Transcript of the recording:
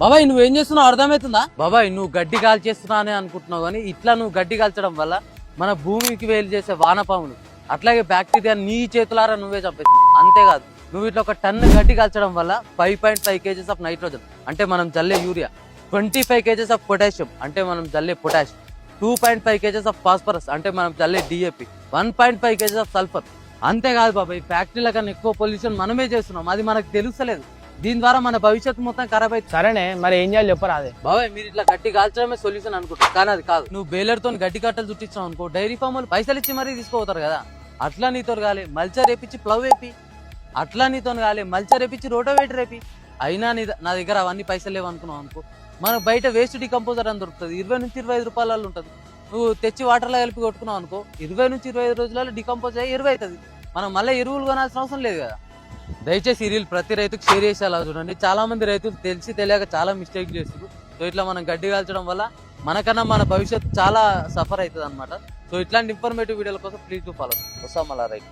బాబాయ్ నువ్వేం చేస్తున్నావు అర్థమవుతుందా? బాబాయ్ నువ్వు గడ్డి కాల్చేస్తున్నా అని అనుకుంటున్నావు, కానీ ఇట్లా నువ్వు గడ్డి కాల్చడం వల్ల మన భూమికి వేలు చేసే వానపాములు అట్లాగే బ్యాక్టీరియా నీ చేతులారా నువ్వే చంపేస్తుంది. అంతేకాదు నువ్వు ఇట్లా ఒక టన్ను గడ్డి కాల్చడం వల్ల 5.5 kgs ఆఫ్ నైట్రోజన్ అంటే మనం జల్లే యూరియా, 25 kgs ఆఫ్ పొటాషియం అంటే మనం జల్లే పొటాష్, 2.5 kgs ఆఫ్ ఫాస్ఫరస్ అంటే మనం జల్లే DAP, 1.5 kgs ఆఫ్ సల్ఫర్. అంతేకాదు బాబాయ్ ఫ్యాక్టరీల కన్నా ఎక్కువ పొల్యూషన్ మనమే చేస్తున్నాం, అది మనకు తెలుస్తలేదు. దీని ద్వారా మన భవిష్యత్తు మొత్తం ఖరాబ్ అవుతుంది. సరేనే మరి ఏం చేయాలి చెప్పరా? అదే బాబాయ్ మీరు ఇట్లా గడ్డి కాల్చడమే సొల్యూషన్ అనుకుంటారు, కానీ అది కాదు. నువ్వు బేలర్తో గడ్డి కట్టలు చుట్టించావు అనుకో, డైరీ ఫామ్ పైసలు ఇచ్చి మరీ తీసుకోపోతారు కదా. అట్లా నీతో కాలే మల్చర్ వేపించి ప్లవ్ వేపి, అట్లా నీతో కాలే మల్చర్ వేపించి రోటోవేటర్ వేపి. అయినా నా దగ్గర అవన్నీ పైసలు లేవు అనుకున్నావు అనుకో, మనకు బయట వేస్ట్ డికంపోజర్ అని దొరుకుతుంది, 20 నుంచి 25 రూపాయలలో ఉంటుంది. నువ్వు తెచ్చి వాటర్లో కలిపి కొట్టుకున్నావు అనుకో, 20 నుంచి 25 రోజులలో డికంపోజ్ అయ్యి ఎరువు అవుతుంది. మనం మళ్ళీ ఎరువులు కొనాల్సిన అవసరం లేదు కదా. దయచేసి ఈ రీల్ ప్రతి రైతుకు షేర్ చేసేలా చూడండి. చాలా మంది రైతులు తెలిసి తెలియక చాలా మిస్టేక్ చేస్తారు. సో ఇట్లా మనం గడ్డి కాల్చడం వల్ల మనకన్నా మన భవిష్యత్తు చాలా సఫర్ అవుతుంది అనమాట. సో ఇట్లాంటి ఇన్ఫర్మేటివ్ వీడియోల కోసం ప్లీజ్ టు ఫాలో. వస్తాం మళ్ళా రైట్.